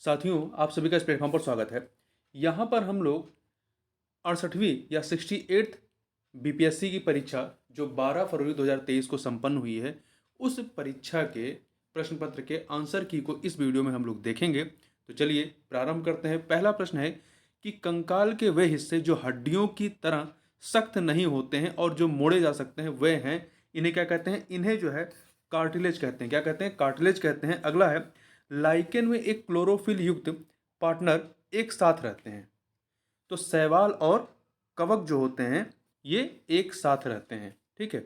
साथियों, आप सभी का इस प्लेटफॉर्म पर स्वागत है। यहाँ पर हम लोग 68वीं या 68th बीपीएससी की परीक्षा जो 12 फरवरी 2023 को संपन्न हुई है, उस परीक्षा के प्रश्न पत्र के आंसर की को इस वीडियो में हम लोग देखेंगे। तो चलिए प्रारंभ करते हैं। पहला प्रश्न है कि कंकाल के वे हिस्से जो हड्डियों की तरह सख्त नहीं होते हैं और जो मोड़े जा सकते हैं वे हैं, इन्हें क्या कहते हैं? इन्हें जो है कार्टिलेज कहते हैं। क्या कहते हैं? कार्टिलेज कहते हैं। अगला है, लाइकेन में एक क्लोरोफिल युक्त पार्टनर एक साथ रहते हैं। तो शैवाल और कवक जो होते हैं ये एक साथ रहते हैं। ठीक है,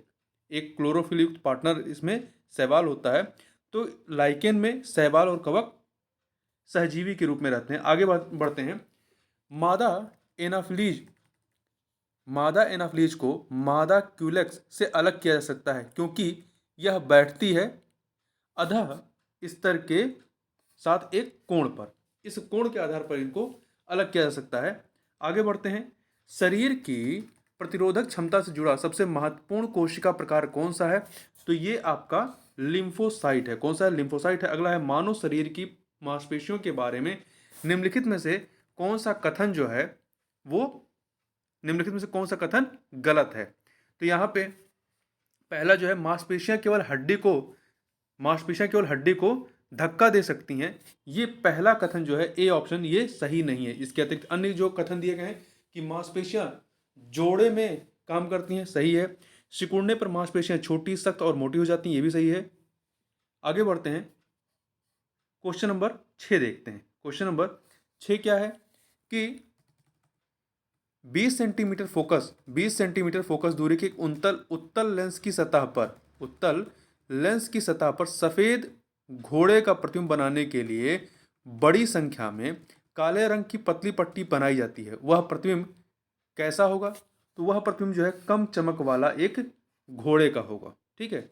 एक क्लोरोफिल युक्त पार्टनर इसमें शैवाल होता है। तो लाइकेन में शैवाल और कवक सहजीवी के रूप में रहते हैं। आगे बढ़ते हैं। मादा एनाफ्लीज मादा एनाफ्लीज को मादा क्यूलेक्स से अलग किया जा सकता है क्योंकि यह बैठती है अधः स्तर के साथ एक कोण पर। इस कोण के आधार पर इनको अलग किया जा सकता है। आगे बढ़ते हैं। शरीर की प्रतिरोधक क्षमता से जुड़ा सबसे महत्वपूर्ण कोशिका प्रकार कौन सा है? तो ये आपका लिम्फोसाइट है। कौन सा है? लिम्फोसाइट है। अगला है, मानव शरीर की मांसपेशियों के बारे में निम्नलिखित में से कौन सा कथन जो है वो निम्नलिखित में से कौन सा कथन गलत है? तो यहाँ पे पहला जो है, मांसपेशियां केवल हड्डी को धक्का दे सकती हैं। ये पहला कथन जो है, ए ऑप्शन, ये सही नहीं है। इसके अतिरिक्त अन्य जो कथन दिए गए हैं कि मांसपेशियां जोड़े में काम करती हैं, सही है। सिकुड़ने पर मांसपेशियां छोटी, सख्त और मोटी हो जाती हैं, ये भी सही है। आगे बढ़ते हैं। क्वेश्चन नंबर 6 देखते हैं। क्वेश्चन नंबर 6 क्या है कि 20 सेंटीमीटर फोकस दूरी के एक उत्तल लेंस की सतह पर सफेद घोड़े का प्रतिबिंब बनाने के लिए बड़ी संख्या में काले रंग की पतली पट्टी बनाई जाती है। वह प्रतिबिंब कैसा होगा? तो वह प्रतिबिंब जो है कम चमक वाला एक घोड़े का होगा। ठीक है,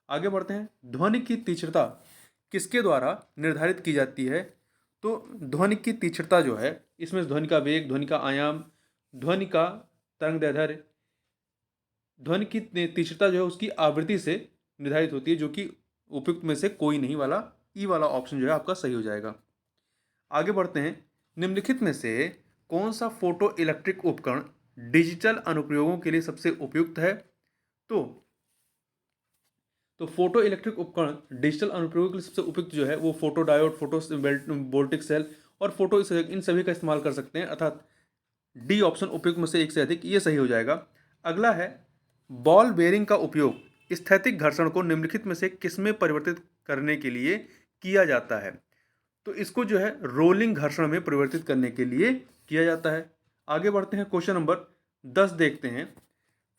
आगे बढ़ते हैं। ध्वनि की तीक्ष्णता किसके द्वारा निर्धारित की जाती है? तो ध्वनि की तीक्ष्णता जो है, इसमें ध्वनि का वेग, ध्वनि का आयाम, ध्वनि का तरंगदैर्ध्य, ध्वनि की तीक्ष्णता जो है उसकी आवृत्ति से निर्धारित होती है, जो कि उपयुक्त में से कोई नहीं वाला ई वाला ऑप्शन जो है आपका सही हो जाएगा। आगे बढ़ते हैं। निम्नलिखित में से कौन सा फोटो इलेक्ट्रिक उपकरण डिजिटल अनुप्रयोगों के लिए सबसे उपयुक्त है? तो फोटो इलेक्ट्रिक उपकरण डिजिटल अनुप्रयोग के लिए सबसे उपयुक्त जो है वो photodiode, photovoltaic cell और फोटो, इन सभी का इस्तेमाल कर सकते हैं, अर्थात डी ऑप्शन उपयुक्त में से एक से अधिक, ये सही हो जाएगा। अगला है, बॉल बेयरिंग का उपयोग स्थैतिक घर्षण को निम्नलिखित में से किसमें परिवर्तित करने के लिए किया जाता है? तो इसको जो है रोलिंग घर्षण में परिवर्तित करने के लिए किया जाता है। आगे बढ़ते हैं। क्वेश्चन नंबर 10 देखते हैं।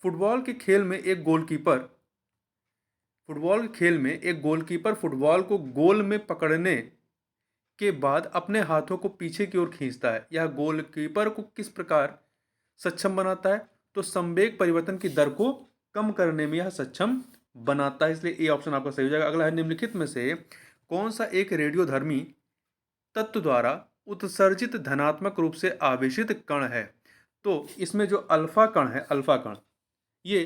फुटबॉल के खेल में एक गोलकीपर फुटबॉल को गोल में पकड़ने के बाद अपने हाथों को पीछे की ओर खींचता है। यह गोलकीपर को किस प्रकार सक्षम बनाता है? तो संवेग परिवर्तन की दर को कम करने में यह सक्षम बनाता है, इसलिए ए ऑप्शन आपका सही हो जाएगा। अगला है, निम्नलिखित में से कौन सा एक रेडियोधर्मी तत्व द्वारा उत्सर्जित धनात्मक रूप से आवेशित कण है? तो इसमें जो अल्फा कण, ये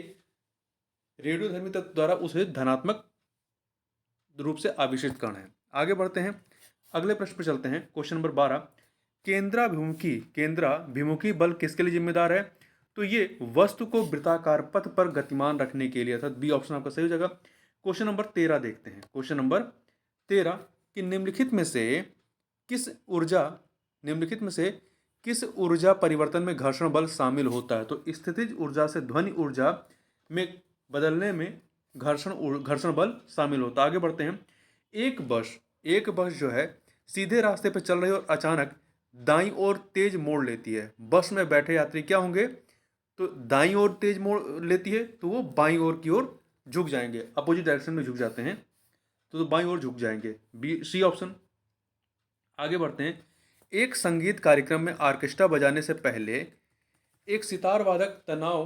रेडियोधर्मी तत्व द्वारा उसे धनात्मक रूप से आवेशित कण है। आगे बढ़ते हैं। अगले प्रश्न पर चलते हैं। क्वेश्चन नंबर 12, केंद्राभिमुखी बल किसके लिए जिम्मेदार है? तो ये वस्तु को वृत्ताकार पथ पर गतिमान रखने के लिए, अर्थात बी ऑप्शन आपका सही हो जाएगा। क्वेश्चन नंबर 13 देखते हैं। क्वेश्चन नंबर 13 कि निम्नलिखित में से किस ऊर्जा परिवर्तन में घर्षण बल शामिल होता है? तो स्थितिज ऊर्जा से ध्वनि ऊर्जा में बदलने में घर्षण बल शामिल होता है। आगे बढ़ते हैं। एक बस जो है सीधे रास्ते पर चल रही है और अचानक दाईं ओर तेज मोड़ लेती है। बस में बैठे यात्री क्या होंगे? तो दाईं ओर तेज मोड़ लेती है तो वो बाईं ओर की ओर झुक जाएंगे, अपोजिट डायरेक्शन में झुक जाते हैं, तो बाईं ओर झुक जाएंगे, बी सी ऑप्शन। आगे बढ़ते हैं। एक संगीत कार्यक्रम में ऑर्केस्ट्रा बजाने से पहले एक सितार वादक तनाव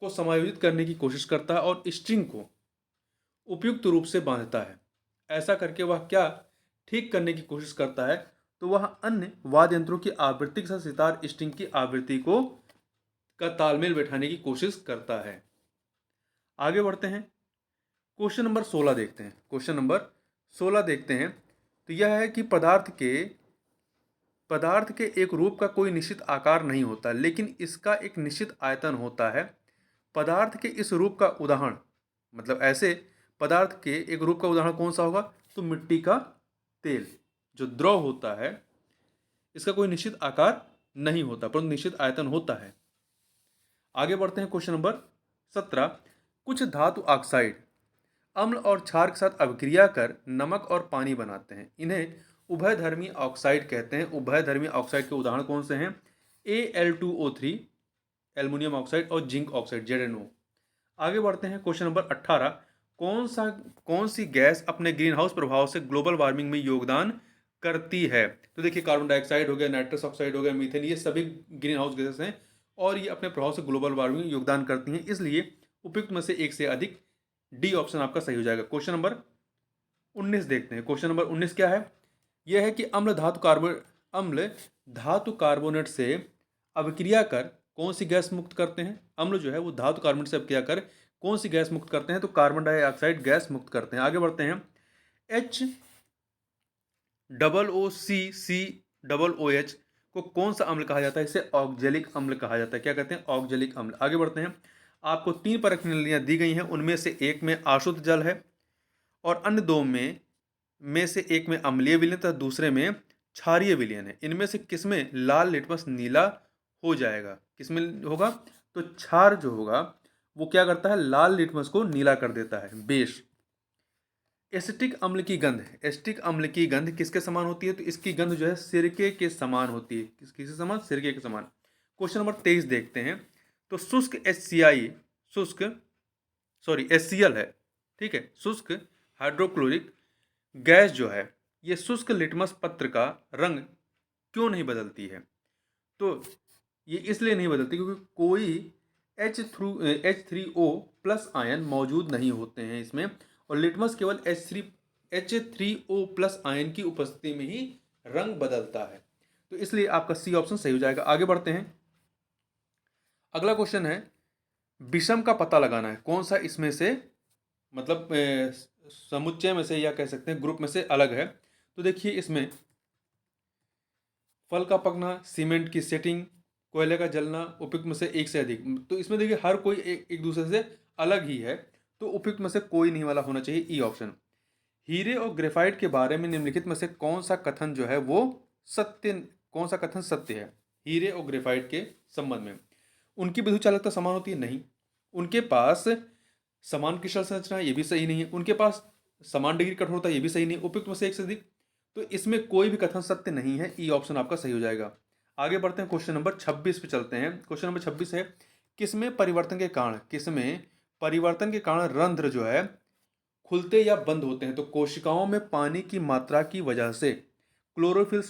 को समायोजित करने की कोशिश करता है और स्ट्रिंग को उपयुक्त रूप से बांधता है। ऐसा करके वह क्या ठीक करने की कोशिश करता है? तो वह अन्य वाद्य यंत्रों की आवृत्ति के साथ सितार स्ट्रिंग की आवृत्ति का तालमेल बैठाने की कोशिश करता है। आगे बढ़ते हैं। क्वेश्चन नंबर 16 देखते हैं। तो यह है कि पदार्थ के पदार्थ के एक रूप का कोई निश्चित आकार नहीं होता, लेकिन इसका एक निश्चित आयतन होता है। पदार्थ के इस रूप का उदाहरण, मतलब ऐसे पदार्थ के एक रूप का उदाहरण कौन सा होगा? तो मिट्टी का तेल जो द्रव होता है, इसका कोई निश्चित आकार नहीं होता परंतु निश्चित आयतन होता है। आगे बढ़ते हैं क्वेश्चन नंबर 17। कुछ धातु ऑक्साइड अम्ल और क्षार के साथ अभिक्रिया कर नमक और पानी बनाते हैं, इन्हें उभयधर्मी ऑक्साइड कहते हैं। उभयधर्मी ऑक्साइड के उदाहरण कौन से हैं? Al2O3 एल्युमिनियम ऑक्साइड और जिंक ऑक्साइड ZnO। आगे बढ़ते हैं क्वेश्चन नंबर 18। कौन सी गैस अपने ग्रीन हाउस प्रभाव से ग्लोबल वार्मिंग में योगदान करती है? तो देखिए, कार्बन डाइऑक्साइड हो गया, नाइट्रस ऑक्साइड हो गया, मीथेन, ये सभी ग्रीन हाउस गैसेस हैं और ये अपने प्रभाव से ग्लोबल वार्मिंग में योगदान करती हैं, इसलिए उपयुक्त में से एक से अधिक डी ऑप्शन आपका सही हो जाएगा। क्वेश्चन नंबर 19 देखते हैं। क्वेश्चन नंबर 19 क्या है? यह है कि अम्ल धातु कार्बोनेट से अभिक्रिया कर कौन सी गैस मुक्त करते हैं? अम्ल जो है वो धातु कार्बोनेट से अभिक्रिया कर कौन सी गैस मुक्त करते हैं? तो कार्बन डाइऑक्साइड गैस मुक्त करते हैं। आगे बढ़ते हैं। HOOCCOOH को कौन सा अम्ल कहा जाता है? इसे ऑक्जेलिक अम्ल कहा जाता है। क्या कहते हैं? ऑक्जेलिक अम्ल। आगे बढ़ते हैं। आपको 3 परख प्रणालियां दी गई हैं, उनमें से एक में अशुद्ध जल है और अन्य 2 में से एक में अम्लीय विलयन तथा दूसरे में क्षारीय विलयन है। इनमें से किसमें लाल लिटमस नीला हो जाएगा? किसमें होगा? तो क्षार जो होगा वो क्या करता है? लाल लिटमस को नीला कर देता है। बेश। एसिटिक अम्ल की गंध, एसिटिक अम्ल की गंध किसके समान होती है? तो इसकी गंध जो है सिरके के समान होती है। किसके समान? सिरके के समान। क्वेश्चन नंबर 23 देखते हैं। तो शुष्क HCl है, ठीक है। शुष्क हाइड्रोक्लोरिक गैस जो है ये शुष्क लिटमस पत्र का रंग क्यों नहीं बदलती है? तो ये इसलिए नहीं बदलती क्योंकि कोई H3O प्लस आयन मौजूद नहीं होते हैं इसमें, और लिटमस केवल H3O प्लस आयन की उपस्थिति में ही रंग बदलता है, तो इसलिए आपका सी ऑप्शन सही हो जाएगा। आगे बढ़ते हैं। अगला क्वेश्चन है, विषम का पता लगाना है। कौन सा इसमें से, मतलब समुच्चय में से या कह सकते हैं ग्रुप में से अलग है? तो देखिए, इसमें फल का पकना, सीमेंट की सेटिंग, कोयले का जलना, उपयुक्त में से एक से अधिक। तो इसमें देखिए हर कोई एक दूसरे से अलग ही है, तो उपयुक्त में से कोई नहीं वाला होना चाहिए, ई ऑप्शन। हीरे और ग्रेफाइट के बारे में निम्नलिखित में से कौन सा कथन जो है वो सत्य, कौन सा कथन सत्य है? हीरे और ग्रेफाइट के संबंध में उनकी विद्युत चालकता समान होती है? नहीं। उनके पास समान क्रिस्टल संरचना है? ये भी सही नहीं है। उनके पास समान डिग्री कठोरता, ये भी सही नहीं। उपयुक्त में से एक से अधिक, तो इसमें कोई भी कथन सत्य नहीं है, ई ऑप्शन आपका सही हो जाएगा। आगे बढ़ते हैं, क्वेश्चन नंबर 26 पे चलते हैं। क्वेश्चन नंबर 26 है, किसमें परिवर्तन के कारण रंध्र जो है खुलते या बंद होते हैं? तो कोशिकाओं में पानी की मात्रा की वजह से क्लोरोफिल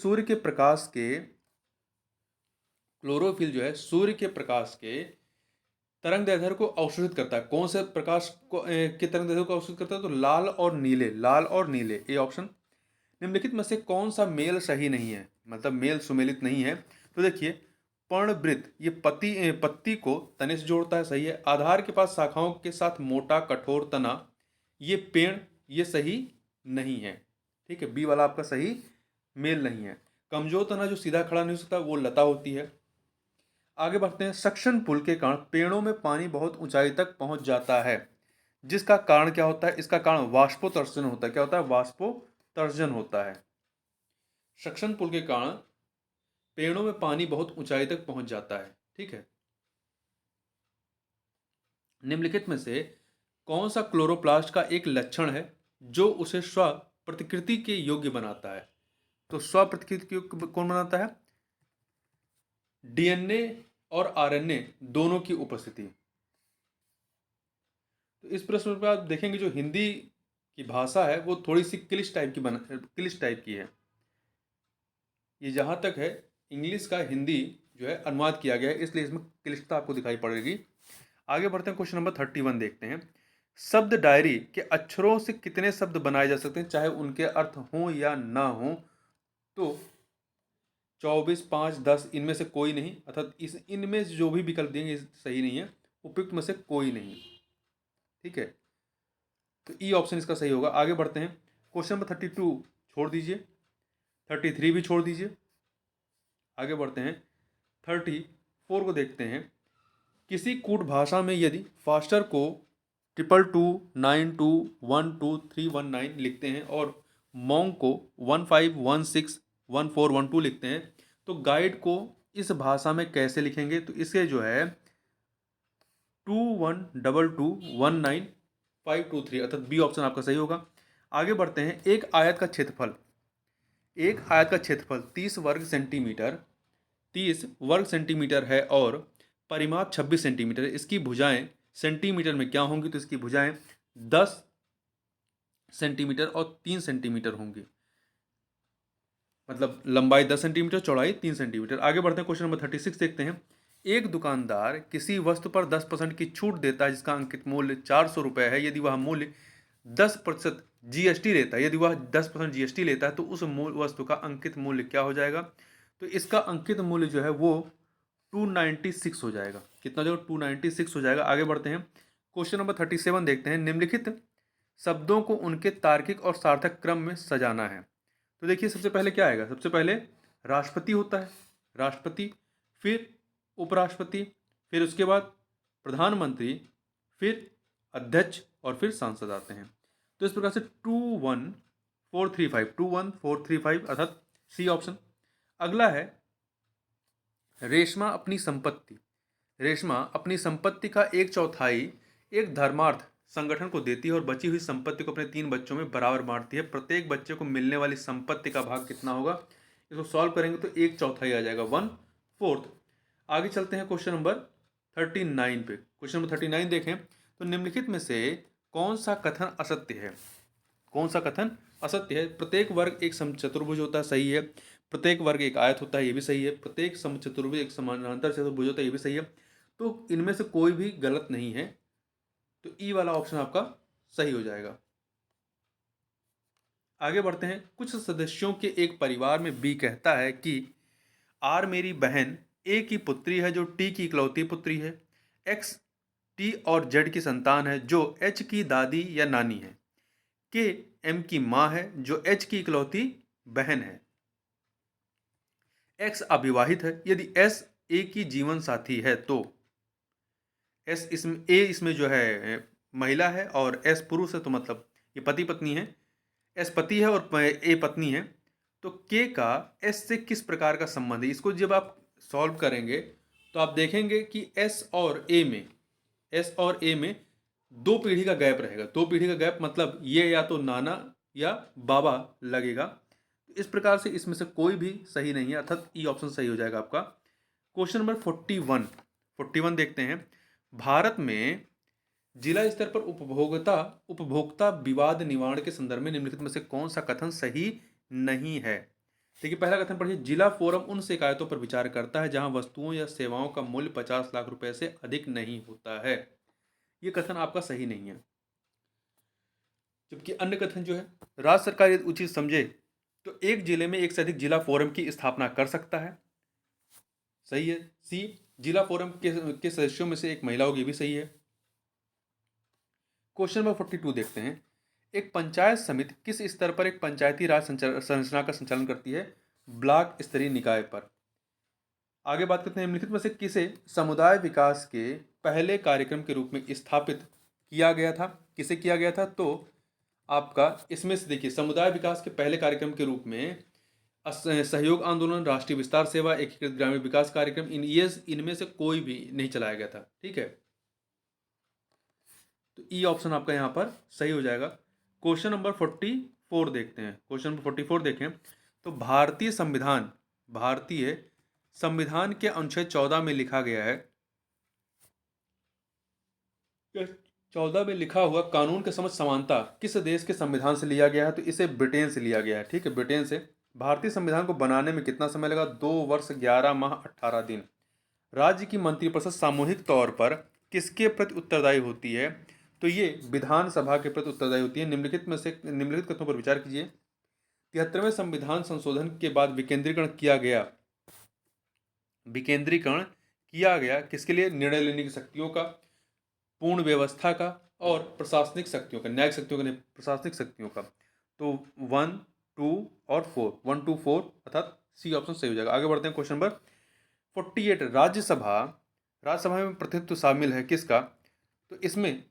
जो है सूर्य के प्रकाश के तरंग दैर्ध्य को अवशोषित करता है। कौन से प्रकाश के तरंग दैर्ध्य को अवशोषित करता है? तो लाल और नीले, ए ऑप्शन। निम्नलिखित में से कौन सा मेल सही नहीं है, मतलब मेल सुमेलित नहीं है? तो देखिए, पर्णवृत्त ये पत्ती को तने से जोड़ता है, सही है। आधार के पास शाखाओं के साथ मोटा कठोर तना, ये पेड़, ये सही नहीं है, ठीक है। बी वाला आपका सही मेल नहीं है। कमजोर तना जो सीधा खड़ा नहीं हो सकता वो लता होती है। आगे बढ़ते हैं। सक्शन पुल के कारण पेड़ों में पानी बहुत ऊंचाई तक पहुंच जाता है, जिसका कारण क्या होता है? इसका कारण वाष्पोत्सर्जन होता है। क्या होता है? वाष्पोत्सर्जन होता है। सक्शन पुल के कारण पेड़ों में पानी बहुत ऊंचाई तक पहुंच जाता है, ठीक है। निम्नलिखित में से कौन सा क्लोरोप्लास्ट का एक लक्षण है जो उसे स्व प्रतिकृति के योग्य बनाता है? तो स्व प्रतिकृति के योग्य कौन बनाता है? डीएनए और आरएनए दोनों की उपस्थिति। तो इस प्रश्न पर आप देखेंगे जो हिंदी की भाषा है वो थोड़ी सी क्लिष्ट टाइप की है। ये जहाँ तक है इंग्लिश का हिंदी जो है अनुवाद किया गया है, इसलिए इसमें क्लिष्टता आपको दिखाई पड़ेगी। आगे बढ़ते हैं, क्वेश्चन नंबर 31 देखते हैं। शब्द डायरी के अक्षरों से कितने शब्द बनाए जा सकते हैं चाहे उनके अर्थ हो या ना हो? तो 24, 5, 10, इनमें से कोई नहीं, अर्थात इनमें जो भी विकल्प देंगे सही नहीं है। उपयुक्त में से कोई नहीं, ठीक है। तो ई ऑप्शन इसका सही होगा। आगे बढ़ते हैं, क्वेश्चन नंबर 32 छोड़ दीजिए, 33 भी छोड़ दीजिए, आगे बढ़ते हैं, 34 को देखते हैं। किसी कूट भाषा में यदि फास्टर को 2292121319 लिखते हैं और मोंग को 15161412 लिखते हैं, तो गाइड को इस भाषा में कैसे लिखेंगे? तो इसे जो है 212219 अर्थात बी ऑप्शन आपका सही होगा। आगे बढ़ते हैं, एक आयत का क्षेत्रफल 30 वर्ग सेंटीमीटर 30 वर्ग सेंटीमीटर है और परिमाप 26 सेंटीमीटर। इसकी भुजाएं सेंटीमीटर में क्या होंगी? तो इसकी भुजाएं 10 सेंटीमीटर और 3 सेंटीमीटर होंगी, मतलब लंबाई 10 सेंटीमीटर, चौड़ाई 3 सेंटीमीटर। आगे बढ़ते हैं, क्वेश्चन नंबर 36 देखते हैं। एक दुकानदार किसी वस्तु पर 10% की छूट देता है जिसका अंकित मूल्य 400 रुपये है। यदि वह मूल्य 10% जीएसटी लेता है, यदि वह 10% जीएसटी लेता है तो उस वस्तु का अंकित मूल्य क्या हो जाएगा? तो इसका अंकित मूल्य जो है वो 296 हो जाएगा। कितना जो 296 हो जाएगा। आगे बढ़ते हैं, क्वेश्चन नंबर 37 देखते हैं। निम्नलिखित शब्दों को उनके तार्किक और सार्थक क्रम में सजाना है। तो देखिए, सबसे पहले क्या आएगा? सबसे पहले राष्ट्रपति होता है, राष्ट्रपति, फिर उपराष्ट्रपति, फिर उसके बाद प्रधानमंत्री, फिर अध्यक्ष और फिर सांसद आते हैं। तो इस प्रकार से 21435 अर्थात सी ऑप्शन। अगला है, रेशमा अपनी संपत्ति का 1/4 एक धर्मार्थ संगठन को देती है और बची हुई संपत्ति को अपने 3 बच्चों में बराबर बांटती है। प्रत्येक बच्चे को मिलने वाली संपत्ति का भाग कितना होगा? इसको सॉल्व करेंगे तो 1/4 आ जाएगा, 1/4। आगे चलते हैं क्वेश्चन नंबर 39 पे। क्वेश्चन नंबर 39 देखें तो निम्नलिखित में से कौन सा कथन असत्य है? कौन सा कथन असत्य है? प्रत्येक वर्ग एक समचतुर्भुज होता है, सही है। प्रत्येक वर्ग एक आयत होता है, ये भी सही है। प्रत्येक समचतुर्भुज एक समानांतर चतुर्भुज होता है, ये भी सही है। तो इनमें से कोई भी गलत नहीं है, तो ई वाला ऑप्शन आपका सही हो जाएगा। आगे बढ़ते हैं, कुछ सदस्यों के एक परिवार में बी कहता है कि आर मेरी बहन ए की पुत्री है जो टी की इकलौती पुत्री है। एक्स टी और जेड की संतान है जो एच की दादी या नानी है। के एम की मां है जो एच की इकलौती बहन है। एक्स अविवाहित है। यदि एस ए की जीवन साथी है तो एस इसमें ए इसमें जो है महिला है और एस पुरुष है, तो मतलब ये पति पत्नी है। एस पति है और ए पत्नी है। तो के का एस से किस प्रकार का संबंध है? इसको जब आप सॉल्व करेंगे तो आप देखेंगे कि एस और ए में 2 पीढ़ी का गैप रहेगा। 2 पीढ़ी का गैप मतलब ये या तो नाना या बाबा लगेगा। इस प्रकार से इसमें से कोई भी सही नहीं है, अर्थात ई ऑप्शन सही हो जाएगा आपका। क्वेश्चन नंबर 41 देखते हैं। भारत में जिला स्तर पर उपभोक्ता विवाद निवारण के संदर्भ में निम्नलिखित में से कौन सा कथन सही नहीं है? देखिए, पहला कथन पढ़िए। जिला फोरम उन शिकायतों पर विचार करता है जहां वस्तुओं या सेवाओं का मूल्य 50 लाख रुपए से अधिक नहीं होता है। ये कथन आपका सही नहीं है। जबकि अन्य कथन जो है, राज्य सरकार यदि उचित समझे तो एक जिले में एक से अधिक जिला फोरम की स्थापना कर सकता है, सही है। सी, जिला फोरम के सदस्यों में से एक महिला होगी, भी सही है। क्वेश्चन नंबर 42 देखते हैं। एक पंचायत समिति किस स्तर पर एक पंचायती राज संरचना का संचालन करती है? ब्लॉक स्तरीय निकाय पर। आगे बात करते हैं, निम्नलिखित में से किसे समुदाय विकास के पहले कार्यक्रम के रूप में स्थापित किया गया था? किसे किया गया था? तो आपका इसमें से देखिए, समुदाय विकास के पहले कार्यक्रम के रूप में सहयोग आंदोलन, राष्ट्रीय विस्तार सेवा, एकीकृत ग्रामीण विकास कार्यक्रम, इनमें से कोई भी नहीं चलाया गया था। ठीक है, तो ई ऑप्शन आपका यहाँ पर सही हो जाएगा। क्वेश्चन नंबर 44 देखते हैं। क्वेश्चन नंबर 44 देखें तो भारतीय संविधान के अनुच्छेद 14 में लिखा गया है, 14 में लिखा हुआ कानून के समझ समानता किस देश के संविधान से लिया गया है? तो इसे ब्रिटेन से लिया गया है। ठीक है, ब्रिटेन से। भारतीय संविधान को बनाने में कितना समय लगा? 2 वर्ष 11 माह 18 दिन। राज्य की मंत्रिपरिषद सामूहिक तौर पर किसके प्रति उत्तरदायी होती है? तो ये विधानसभा के प्रति उत्तरदायी होती है। निम्नलिखित कथनों पर विचार कीजिए। 73वें संविधान संशोधन के बाद विकेंद्रीकरण किया गया किसके लिए? निर्णय लेने की शक्तियों का, पूर्ण व्यवस्था का और प्रशासनिक शक्तियों का, न्यायिक शक्तियों का नहीं, प्रशासनिक शक्तियों का। तो 1, 2 और 4, 1 2 4 अर्थात सी ऑप्शन सही हो जाएगा। आगे बढ़ते हैं क्वेश्चन नंबर 48। राज्यसभा में प्रतिनिधित्व शामिल है किसका? तो इसमें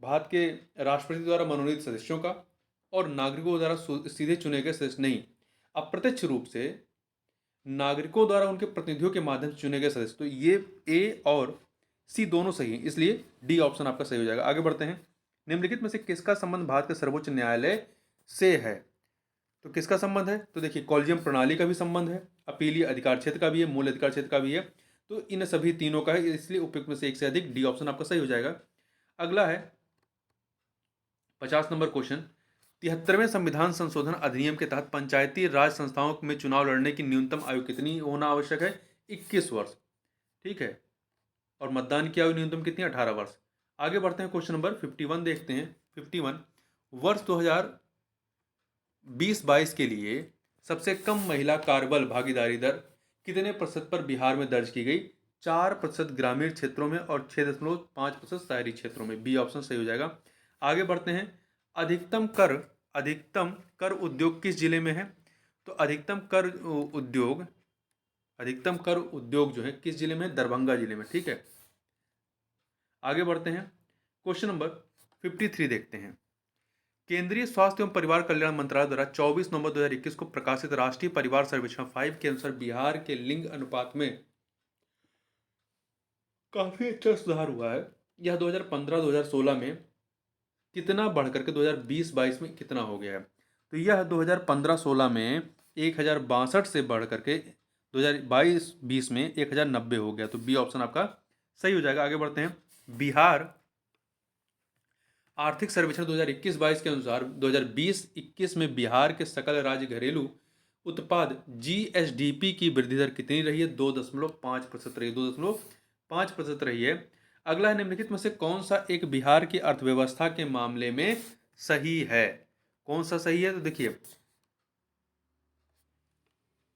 भारत के राष्ट्रपति द्वारा मनोनीत सदस्यों का और नागरिकों द्वारा सीधे चुने गए सदस्य नहीं, अप्रत्यक्ष रूप से नागरिकों द्वारा उनके प्रतिनिधियों के माध्यम से चुने गए सदस्य। तो ये ए और सी दोनों सही हैं, इसलिए डी ऑप्शन आपका सही हो जाएगा। आगे बढ़ते हैं। निम्नलिखित में से किसका संबंध भारत के सर्वोच्च न्यायालय से है? तो किसका संबंध है? तो देखिए, कॉलेजियम प्रणाली का भी संबंध है, अपीलीय अधिकार क्षेत्र का भी है, मूल अधिकार क्षेत्र का भी है। तो इन सभी तीनों का है, इसलिए उपयुक्त में से एक से अधिक, डी ऑप्शन आपका सही हो जाएगा। अगला है 50 नंबर क्वेश्चन। 73वें संविधान संशोधन अधिनियम के तहत पंचायती राज संस्थाओं में चुनाव लड़ने की न्यूनतम आयु कितनी होना आवश्यक है? 21 वर्ष। ठीक है। और मतदान की आयु न्यूनतम कितनी? 18 वर्ष। आगे बढ़ते हैं, क्वेश्चन नंबर 51 देखते हैं। 51, वर्ष 2020-22 के लिए सबसे कम महिला कार्यबल भागीदारी दर कितने प्रतिशत पर बिहार में दर्ज की गई? 4% ग्रामीण क्षेत्रों में और 6.5% शहरी क्षेत्रों में। बी ऑप्शन सही हो जाएगा। आगे बढ़ते हैं। अधिकतम कर उद्योग किस जिले में है? तो अधिकतम कर उद्योग जो है किस जिले में? दरभंगा जिले में। ठीक है। आगे बढ़ते हैं, क्वेश्चन नंबर 53 देखते हैं। केंद्रीय स्वास्थ्य एवं परिवार कल्याण मंत्रालय द्वारा 24 नवंबर 2021 को प्रकाशित राष्ट्रीय परिवार सर्वेक्षण 5 के अनुसार बिहार के लिंग अनुपात में काफी अच्छा सुधार हुआ है। यह 2015-2016 में कितना बढ़ करके 2020-22 में कितना हो गया है? तो यह 2015-16 में 1062 से बढ़ करके 2022-20 में 1090 हो गया। तो बी ऑप्शन आपका सही हो जाएगा। आगे बढ़ते हैं। बिहार आर्थिक सर्वेक्षण 2021-22 के अनुसार 2020-21 में बिहार के सकल राज्य घरेलू उत्पाद जीएसडीपी की वृद्धि दर कितनी रही है? 2.5% रही है। 2.5% रही है। अगला है, निम्नलिखित में से कौन सा एक बिहार की अर्थव्यवस्था के मामले में सही है? कौन सा सही है? तो देखिए,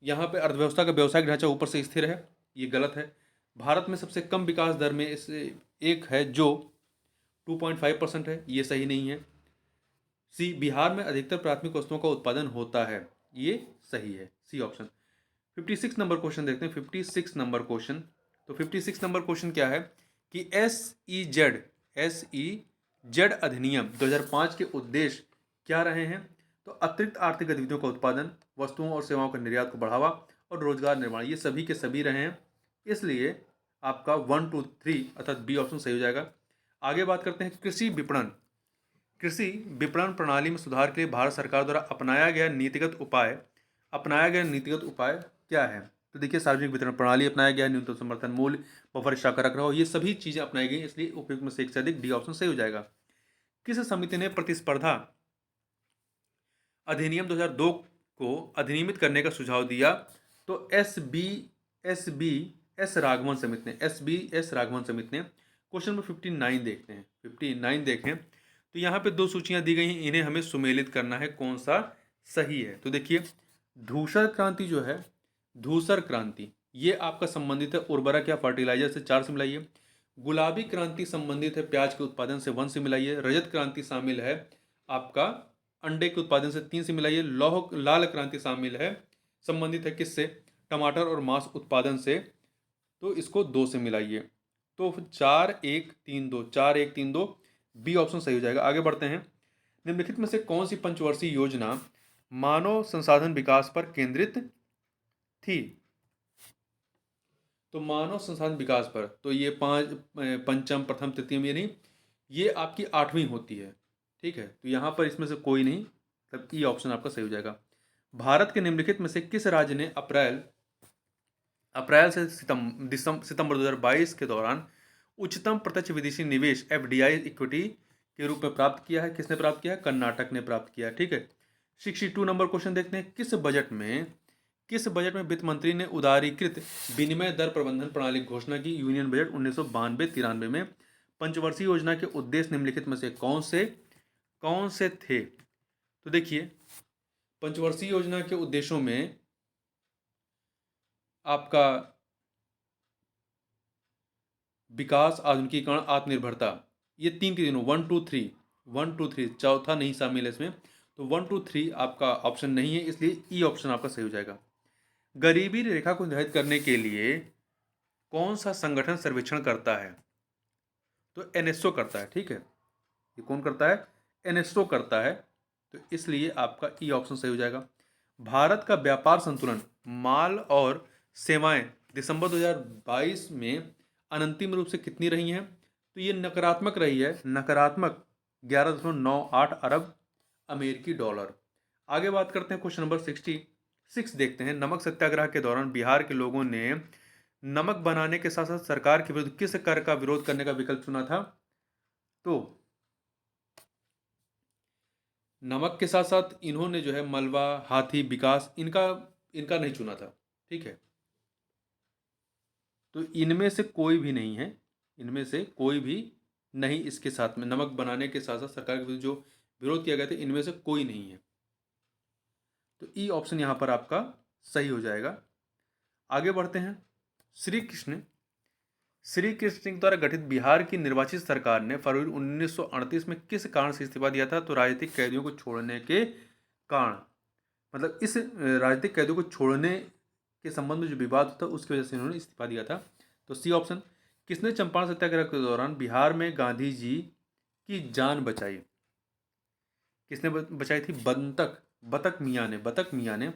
यहाँ पे अर्थव्यवस्था का व्यवसायिक ढांचा ऊपर से स्थिर है, ये गलत है। भारत में सबसे कम विकास दर में इस एक है जो 2.5% है, ये सही नहीं है। सी, बिहार में अधिकतर प्राथमिक वस्तुओं का उत्पादन होता है, ये सही है, सी ऑप्शन। 56 नंबर क्वेश्चन देखते हैं। 56 नंबर क्वेश्चन। तो 56 नंबर क्वेश्चन क्या है कि एस ई जेड अधिनियम 2005 के उद्देश्य क्या रहे हैं? तो अतिरिक्त आर्थिक गतिविधियों का उत्पादन, वस्तुओं और सेवाओं के निर्यात को बढ़ावा और रोजगार निर्माण, ये सभी के सभी रहे हैं, इसलिए आपका 1 2 3 अर्थात बी ऑप्शन सही हो जाएगा। आगे बात करते हैं कृषि विपणन प्रणाली में सुधार के लिए भारत सरकार द्वारा अपनाया गया नीतिगत उपाय क्या है? तो देखिए, सार्वजनिक वितरण प्रणाली अपनाया गया, न्यूनतम समर्थन मूल्य, बफर स्टॉक रख रखाव, ये सभी चीजें अपनाई गई, इसलिए उपयुक्त में से एक से अधिक, डी ऑप्शन सही हो जाएगा। किस समिति ने प्रतिस्पर्धा अधिनियम 2002 को अधिनियमित करने का सुझाव दिया? तो एस बी एस राघवन समिति ने। क्वेश्चन नंबर 59 देखते हैं। 59 देखें तो यहाँ पे दो सूचियां दी गई हैं, इन्हें हमें सुमेलित करना है, कौन सा सही है? तो देखिए, धूसर क्रांति ये आपका संबंधित है उर्वरक या फर्टिलाइजर से, 4 से मिलाइए। गुलाबी क्रांति संबंधित है प्याज के उत्पादन से, 1 से मिलाइए। रजत क्रांति शामिल है आपका अंडे के उत्पादन से, 3 से मिलाइए। लाल क्रांति संबंधित है किससे? टमाटर और मांस उत्पादन से, तो इसको 2 से मिलाइए। तो 4 1 3 2 बी ऑप्शन सही हो जाएगा। आगे बढ़ते हैं। निम्नलिखित में से कौन सी पंचवर्षीय योजना मानव संसाधन विकास पर केंद्रित थी? तो मानव संसाधन विकास पर, तो ये पंचम, प्रथम, तृतीयम, ये नहीं, ये आपकी 8वीं होती है। ठीक है। तो यहाँ पर इसमें से कोई नहीं, तब ई ऑप्शन आपका सही हो जाएगा। भारत के निम्नलिखित में से किस राज्य ने अप्रैल से सितंबर 2022 के दौरान उच्चतम प्रत्यक्ष विदेशी निवेश एफडीआई इक्विटी के रूप में प्राप्त किया है? किसने प्राप्त किया है? कर्नाटक ने प्राप्त किया है। ठीक है। 62 नंबर क्वेश्चन देखते हैं। किस बजट में वित्त मंत्री ने उदारीकृत विनिमय दर प्रबंधन प्रणाली की घोषणा की? यूनियन बजट 1992-93 में। पंचवर्षीय योजना के उद्देश्य निम्नलिखित में से कौन से थे? तो देखिए, पंचवर्षीय योजना के उद्देश्यों में आपका विकास, आधुनिकीकरण, आत्मनिर्भरता, ये 3 के दिनों 1 2 3 चौथा नहीं शामिल है इसमें। तो 1 2 3 आपका ऑप्शन नहीं है, इसलिए ई ऑप्शन आपका सही हो जाएगा। गरीबी रेखा को निर्धारित करने के लिए कौन सा संगठन सर्वेक्षण करता है? तो एनएसओ करता है, ठीक है। ये कौन करता है? एनएसओ करता है, तो इसलिए आपका ई ऑप्शन सही हो जाएगा। भारत का व्यापार संतुलन माल और सेवाएं दिसंबर 2022 में अनंतिम रूप से कितनी रही हैं? तो ये नकारात्मक रही है, नकारात्मक 11.98 अरब अमेरिकी डॉलर। आगे बात करते हैं क्वेश्चन नंबर 66 देखते हैं। नमक सत्याग्रह के दौरान बिहार के लोगों ने नमक बनाने के साथ साथ सरकार के विरुद्ध किस कर का विरोध करने का विकल्प चुना था? तो नमक के साथ साथ इन्होंने जो है मलबा, हाथी विकास, इनका इनका नहीं चुना था, ठीक है। तो इनमें से कोई भी नहीं है, इनमें से कोई भी नहीं। इसके साथ में नमक बनाने के साथ साथ सरकार के विरुद्ध जो विरोध किया गया था, इनमें से कोई नहीं है, तो ई ऑप्शन यहाँ पर आपका सही हो जाएगा। आगे बढ़ते हैं। श्री कृष्ण श्री कृष्ण सिंह द्वारा गठित बिहार की निर्वाचित सरकार ने फरवरी 1938 में किस कारण से इस्तीफा दिया था? तो राजनीतिक कैदियों को छोड़ने के कारण, मतलब इस राजनीतिक कैदियों को छोड़ने के संबंध में जो विवाद था उसकी वजह से इन्होंने इस्तीफा दिया था। तो सी ऑप्शन। किसने चंपारण सत्याग्रह के दौरान बिहार में गांधी जी की जान बचाई? किसने बचाई थी? बतक मियाँ ने।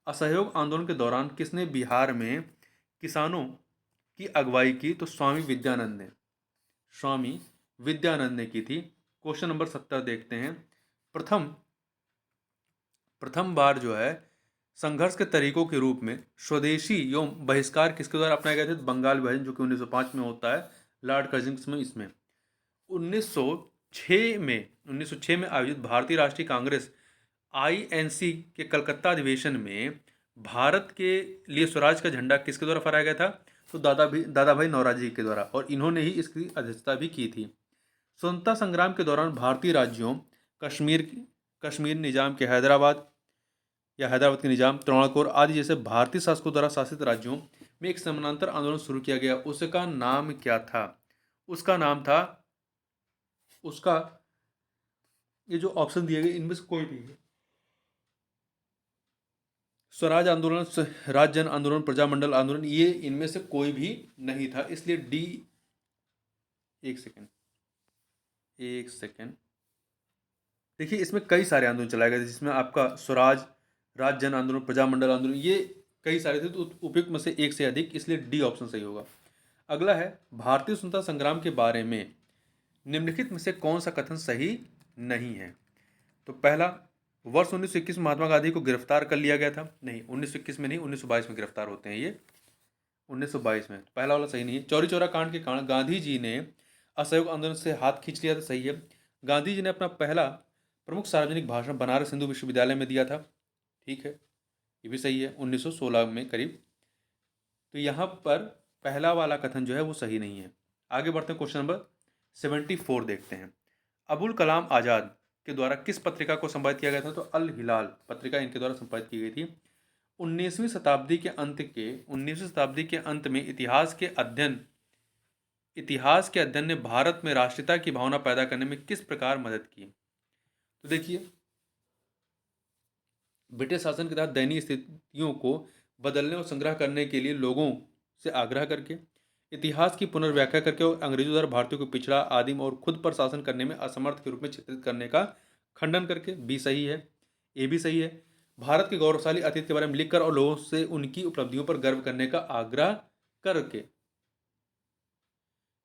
असहयोग आंदोलन के दौरान किसने बिहार में किसानों की अगुवाई की? तो स्वामी विद्यानंद ने की थी। क्वेश्चन नंबर 70 देखते हैं। प्रथम बार जो है संघर्ष के तरीकों के रूप में स्वदेशी एवं बहिष्कार किसके द्वारा अपनाए गए थे? बंगाल विभाजन, जो कि 1905 में होता है, लॉर्ड कर्जनस में। इसमें 1906 में आयोजित भारतीय राष्ट्रीय कांग्रेस आईएनसी के कलकत्ता अधिवेशन में भारत के लिए स्वराज का झंडा किसके द्वारा फहराया गया था? तो दादा भाई नौरोजी के द्वारा, और इन्होंने ही इसकी अध्यक्षता भी की थी। स्वतंत्रता संग्राम के दौरान भारतीय राज्यों कश्मीर निजाम के हैदराबाद के निजाम, त्रावणकोर आदि जैसे भारतीय शासकों द्वारा शासित राज्यों में एक समानांतर आंदोलन शुरू किया गया, उसका नाम क्या था? उसका नाम था, उसका, ये जो ऑप्शन दिए गए इनमें से कोई नहीं है। स्वराज आंदोलन, राज्य जन आंदोलन, प्रजामंडल आंदोलन, ये इनमें से कोई भी नहीं था, इसलिए डी। एक सेकेंड देखिए, इसमें कई सारे आंदोलन चलाए गए थे, जिसमें आपका स्वराज, राज्य जन आंदोलन, प्रजामंडल आंदोलन, ये कई सारे थे, तो उपयुक्त में से एक से अधिक, इसलिए डी ऑप्शन सही होगा। अगला है भारतीय स्वतंत्रता संग्राम के बारे में निम्नलिखित में से कौन सा कथन सही नहीं है? तो पहला, वर्ष 1921 में महात्मा गांधी को गिरफ्तार कर लिया गया था। नहीं, 1921 में नहीं, 1922 में गिरफ्तार होते हैं ये, 1922 में। पहला वाला सही नहीं है। चौरी चौरा कांड के कारण गांधी जी ने असहयोग आंदोलन से हाथ खींच लिया था, सही है। गांधी जी ने अपना पहला प्रमुख सार्वजनिक भाषण बनारस हिंदू विश्वविद्यालय में दिया था, ठीक है, ये भी सही है, 1916 में करीब। तो यहाँ पर पहला वाला कथन जो है वो सही नहीं है। आगे बढ़ते हैं, क्वेश्चन नंबर 74 देखते हैं। अबुल कलाम आज़ाद के द्वारा किस पत्रिका को संपादित किया गया था? तो अल हिलाल पत्रिका इनके द्वारा संपादित की गई थी। 19वीं शताब्दी के अंत में इतिहास के अध्ययन ने भारत में राष्ट्रीयता की भावना पैदा करने में किस प्रकार मदद की? तो देखिए, ब्रिटिश शासन के तहत दयनीय स्थितियों को बदलने और संग्रह करने के लिए लोगों से आग्रह करके, इतिहास की पुनर्व्याख्या करके, और अंग्रेजों द्वारा भारतीयों को पिछड़ा, आदिम और खुद पर शासन करने में असमर्थ के रूप में चित्रित करने का खंडन करके, बी सही है। ए भी सही है। भारत के गौरवशाली अतीत के बारे में लिखकर और लोगों से उनकी उपलब्धियों पर गर्व करने का आग्रह करके,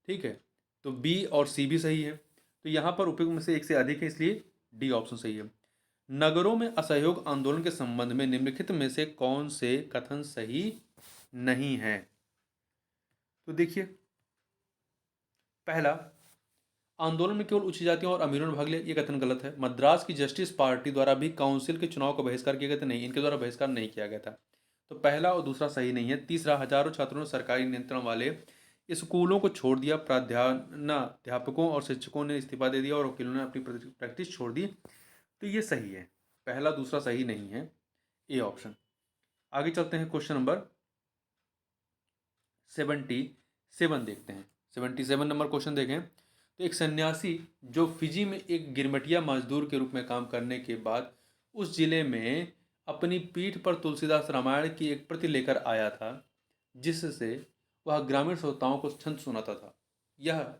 ठीक है। तो बी और सी भी सही है। तो यहाँ पर उपयुक्त में से एक से अधिक है, इसलिए डी ऑप्शन सही है। नगरों में असहयोग आंदोलन के संबंध में निम्नलिखित में से कौन से कथन सही नहीं है? तो देखिए, पहला, आंदोलन में केवल उच्च जातियों और अमीरों ने भाग लिया, ये कथन गलत है। मद्रास की जस्टिस पार्टी द्वारा भी काउंसिल के चुनाव का बहिष्कार किया गया था, नहीं, इनके द्वारा बहिष्कार नहीं किया गया था। तो पहला और दूसरा सही नहीं है। तीसरा, हजारों छात्रों ने सरकारी नियंत्रण वाले स्कूलों को छोड़ दिया, प्राध्यापकों और शिक्षकों ने इस्तीफा दे दिया और वकीलों ने अपनी प्रैक्टिस छोड़ दी, तो ये सही है। पहला दूसरा सही नहीं है, ए ऑप्शन। आगे चलते हैं, क्वेश्चन नंबर 77 देखते हैं। 77 नंबर क्वेश्चन देखें। तो एक सन्यासी जो फिजी में एक गिरमटिया मजदूर के रूप में काम करने के बाद उस जिले में अपनी पीठ पर तुलसीदास रामायण की एक प्रति लेकर आया था, जिससे वह ग्रामीण श्रोताओं को छंद सुनाता था। यह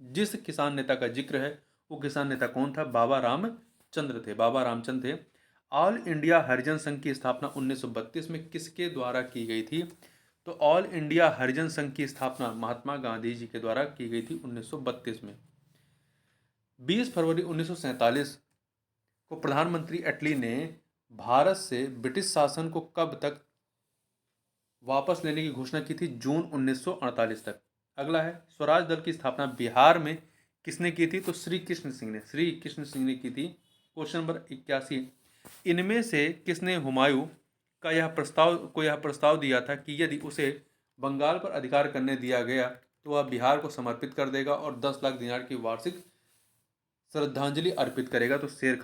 जिस किसान नेता का जिक्र है, वो किसान नेता कौन था? बाबा रामचंद्र थे। बाबा रामचंद्र थे। ऑल इंडिया हरिजन संघ की स्थापना 1932 में किसके द्वारा की गई थी? तो ऑल इंडिया हरिजन संघ की स्थापना महात्मा गांधी जी के द्वारा की गई थी 1932 में। 20 फरवरी 1947 को प्रधानमंत्री एटली ने भारत से ब्रिटिश शासन को कब तक वापस लेने की घोषणा की थी? जून 1948 तक। अगला है, स्वराज दल की स्थापना बिहार में किसने की थी? तो श्री कृष्ण सिंह ने की थी। क्वेश्चन नंबर 81, इनमें से किसने हुमायूं का यह प्रस्ताव दिया था कि यदि उसे बंगाल पर अधिकार करने दिया गया तो वह बिहार को समर्पित कर देगा और 10 लाख दिनार की वार्षिक श्रद्धांजलि अर्पित करेगा? तो शेर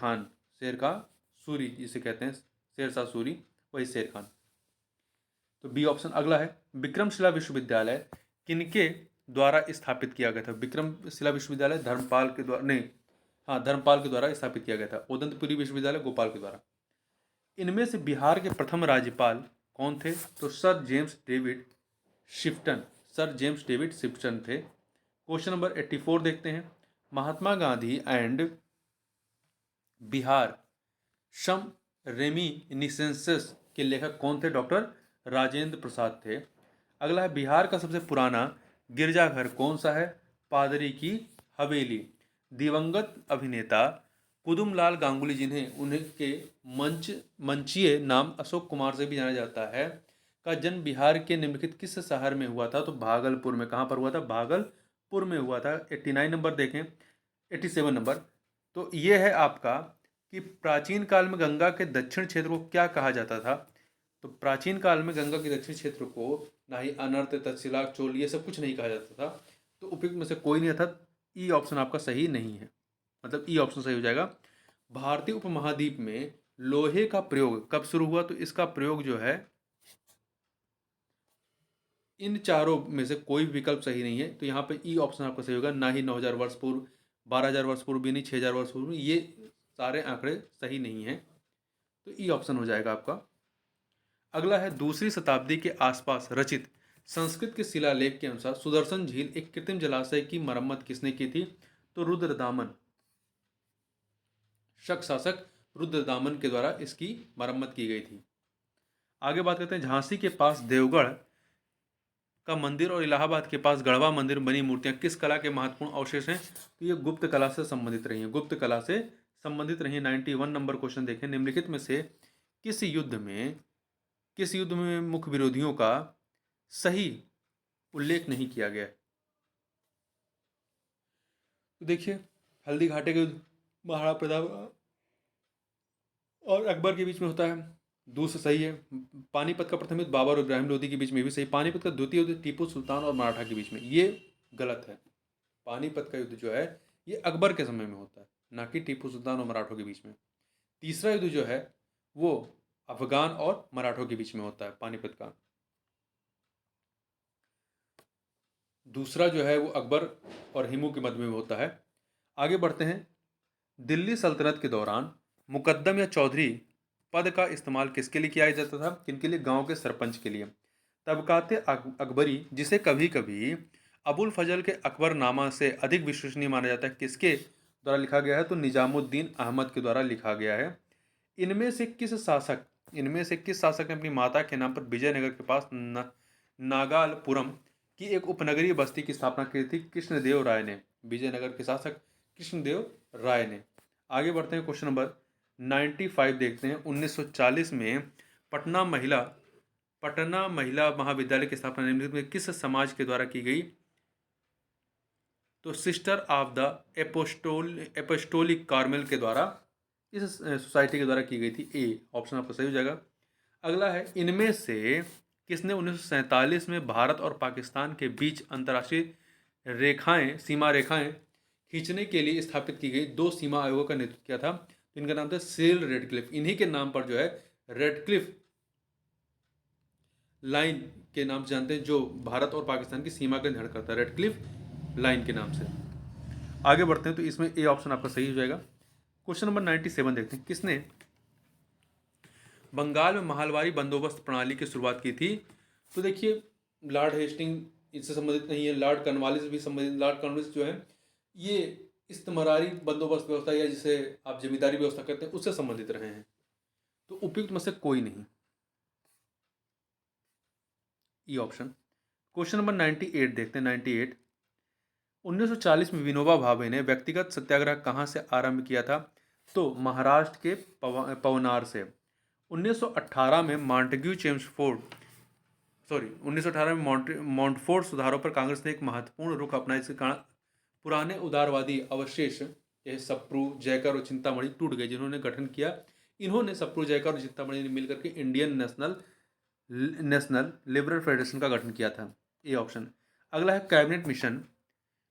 सूरी जिसे कहते हैं, शेरशाह सूरी, वही शेर खान। तो बी ऑप्शन। अगला है, विक्रमशिला विश्वविद्यालय किनके द्वारा स्थापित किया गया था? विक्रमशिला विश्वविद्यालय धर्मपाल के द्वारा, नहीं, हाँ, धर्मपाल के द्वारा स्थापित किया गया था। उदंतपुरी विश्वविद्यालय गोपाल के द्वारा। इनमें से बिहार के प्रथम राज्यपाल कौन थे? तो सर जेम्स डेविड शिफ्टन थे। क्वेश्चन नंबर 84 देखते हैं, Mahatma Gandhi and Bihar some reminiscences के लेखक कौन थे? डॉक्टर राजेंद्र प्रसाद थे। अगला है, बिहार का सबसे पुराना गिरजाघर कौन सा है? पादरी की हवेली। दिवंगत अभिनेता कुदुमलाल गांगुली, जिन्हें उनके मंचीय नाम अशोक कुमार से भी जाना जाता है, का जन्म बिहार के निम्नलिखित किस शहर में हुआ था? तो भागलपुर में। कहाँ पर हुआ था? भागलपुर में हुआ था। 89 नंबर देखें, 87 नंबर। तो ये है आपका कि प्राचीन काल में गंगा के दक्षिण क्षेत्र को क्या कहा जाता था? तो प्राचीन काल में गंगा के दक्षिण क्षेत्र को ना ही अनर्त, तक्षशिला, चोल, ये सब कुछ नहीं कहा जाता था। तो उपयुक्त में से कोई नहीं था। ई ऑप्शन आपका सही नहीं है, मतलब ई ऑप्शन सही हो जाएगा। भारतीय उपमहाद्वीप में लोहे का प्रयोग कब शुरू हुआ? तो इसका प्रयोग जो है, इन चारों में से कोई विकल्प सही नहीं है। तो यहाँ पे ई ऑप्शन आपका सही होगा। ना ही 9000 वर्ष पूर्व, 12000 वर्ष पूर्व भी नहीं, 6000 वर्ष पूर्व, ये सारे आंकड़े सही नहीं हैं। तो ई ऑप्शन हो जाएगा आपका। अगला है, दूसरी शताब्दी के आसपास रचित संस्कृत के शिलालेख के अनुसार सुदर्शन झील एक कृत्रिम जलाशय की मरम्मत किसने की थी? तो रुद्रदामन, शक शासक रुद्रदामन के द्वारा इसकी मरम्मत की गई थी। आगे बात करते हैं, झांसी के पास देवगढ़ का मंदिर और इलाहाबाद के पास गढ़वा मंदिर बनी मूर्तियां किस कला के महत्वपूर्ण अवशेष हैं? तो ये गुप्त कला से संबंधित रही हैं। 91 नंबर क्वेश्चन देखें, निम्नलिखित में से किस युद्ध में मुख्य विरोधियों का सही उल्लेख नहीं किया गया? तो देखिए, हल्दी घाटी के युद्ध महाराणा प्रताप और अकबर के बीच में होता है, दूसरा सही है। पानीपत का प्रथम युद्ध बाबर और इब्राहिम लोदी के बीच में भी सही। पानीपत का द्वितीय युद्ध टीपू सुल्तान और मराठा के बीच में, ये गलत है। पानीपत का युद्ध जो है ये अकबर के समय में होता है, ना कि टीपू सुल्तान और मराठों के बीच में। तीसरा युद्ध जो है वो अफगान और मराठों के बीच में होता है, पानीपत का। दूसरा जो है वो अकबर और हिमू के मध्य में होता है। आगे बढ़ते हैं, दिल्ली सल्तनत के दौरान मुकद्दम या चौधरी पद का इस्तेमाल किसके लिए किया जाता था? किनके लिए? गांव के सरपंच के लिए। तबकाते अकबरी, जिसे कभी कभी अबुल फजल के अकबरनामा से अधिक विश्वसनीय माना जाता है, किसके द्वारा लिखा गया है? तो निजामुद्दीन अहमद के द्वारा लिखा गया है। इनमें से किस शासक ने अपनी माता के नाम पर विजयनगर के पास नागालपुरम की एक उपनगरीय बस्ती की स्थापना की थी? कृष्णदेव राय ने। विजयनगर के शासक कृष्णदेव राय ने। आगे बढ़ते हैं, क्वेश्चन नंबर 95 देखते हैं। 1940 में पटना महिला महाविद्यालय की स्थापना निम्नलिखित में किस समाज के द्वारा की गई? तो sister of the apostolic Carmel के द्वारा, इस सोसाइटी के द्वारा की गई थी। ए ऑप्शन आपका सही हो जाएगा। अगला है, इनमें से किसने 1947 में भारत और पाकिस्तान के बीच अंतर्राष्ट्रीय सीमा रेखाएं खींचने के लिए स्थापित की गई 2 सीमा आयोगों का नेतृत्व किया था? इनका नाम था सेल रेडक्लिफ। इन्हीं के नाम पर जो है रेडक्लिफ लाइन के नाम से जानते हैं, जो भारत और पाकिस्तान की सीमा का निर्धारण करता है, रेडक्लिफ लाइन के नाम से। आगे बढ़ते हैं, तो इसमें ए ऑप्शन आपका सही हो जाएगा। क्वेश्चन नंबर 97 देखते हैं, किसने बंगाल में माहलवारी बंदोबस्त प्रणाली की शुरुआत की थी? तो देखिए, लॉर्ड हेस्टिंग इससे संबंधित नहीं है, लॉर्ड कॉर्नवालिस भी संबंधित। लॉर्ड कॉर्नवालिस जो है ये इस्तेमारी बंदोबस्त व्यवस्था या जिसे आप जमींदारी व्यवस्था कहते हैं उससे संबंधित रहे हैं। तो उपयुक्त में से कोई नहीं, ये ऑप्शन। क्वेश्चन नंबर 98 देखते हैं। 98, 1940 में विनोबा भावे ने व्यक्तिगत सत्याग्रह कहाँ से आरंभ किया था? तो महाराष्ट्र के पवनार से। 1918 में मॉन्टेग्यू चेम्सफोर्ड 1918 में मॉन्टफोर्ट सुधारों पर कांग्रेस ने एक महत्वपूर्ण रुख अपनाया, जिसके कारण पुराने उदारवादी अवशेष यह सप्रू, जयकर और चिंतामणि टूट गए, जिन्होंने गठन किया। इन्होंने सप्रू, जयकर और चिंतामणि ने मिलकर के इंडियन नेशनल लिबरल फेडरेशन का गठन किया था। ये ऑप्शन। अगला है कैबिनेट मिशन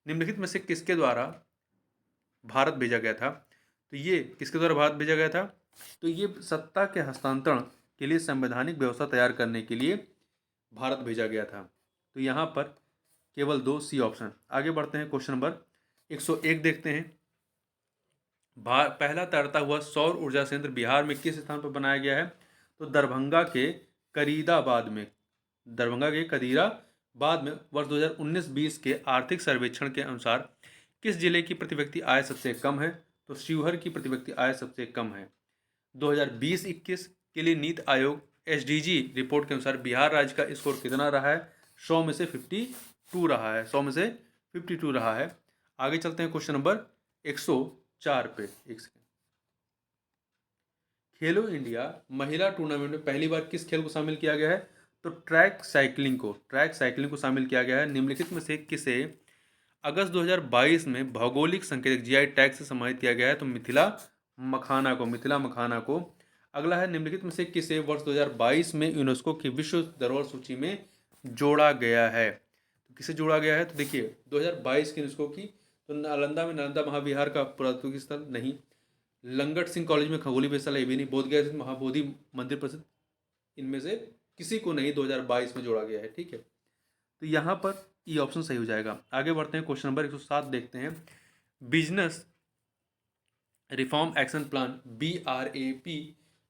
निम्नलिखित में से किसके द्वारा भारत भेजा गया था? तो ये किसके द्वारा भारत भेजा गया था? तो ये सत्ता के हस्तांतरण के लिए संवैधानिक व्यवस्था तैयार करने के लिए भारत भेजा गया था। तो यहाँ पर केवल 2 सी ऑप्शन। आगे बढ़ते हैं, क्वेश्चन नंबर 101 देखते हैं। पहला तैरता हुआ सौर ऊर्जा संयंत्र बिहार में किस स्थान पर बनाया गया है? तो दरभंगा के करीदाबाद में। दरभंगा के कदीराबाद में वर्ष 2019-20 के आर्थिक सर्वेक्षण के अनुसार किस जिले की प्रति व्यक्ति आय सबसे कम है? तो शिवहर की प्रति व्यक्ति आय सबसे कम है। 2020-21 के लिए नीति आयोग एसडीजी रिपोर्ट के अनुसार बिहार राज्य का स्कोर कितना रहा है? 100 में से 52 रहा है। 100 में से 52 रहा है। आगे चलते हैं क्वेश्चन नंबर 104 पे। एक सेकेंड। खेलो इंडिया महिला टूर्नामेंट में पहली बार किस खेल को शामिल किया गया है? तो ट्रैक साइकिलिंग को शामिल किया गया है। निम्नलिखित में से किसे अगस्त 2022 में भौगोलिक संकेतक जीआई टैग से सम्मानित किया गया है? तो मिथिला मखाना को। अगला है, निम्नलिखित में से किसे वर्ष 2022 में यूनेस्को की विश्व धरोहर सूची में जोड़ा गया है? तो किसे जोड़ा गया है? तो देखिए, 2022 की यूनेस्को की, तो नालंदा में नालंदा महाविहार का पुरातत्व स्थल नहीं, लंगट सिंह कॉलेज में खगोलीय वेधशाला, ये भी नहीं, बोधगया स्थित महाबोधि मंदिर प्रसिद्ध, इनमें से किसी को नहीं 2022 में जोड़ा गया है। ठीक है, तो यहाँ पर ये ऑप्शन सही हो जाएगा। आगे बढ़ते हैं, क्वेश्चन नंबर 107 देखते हैं। Business reform action plan BRAP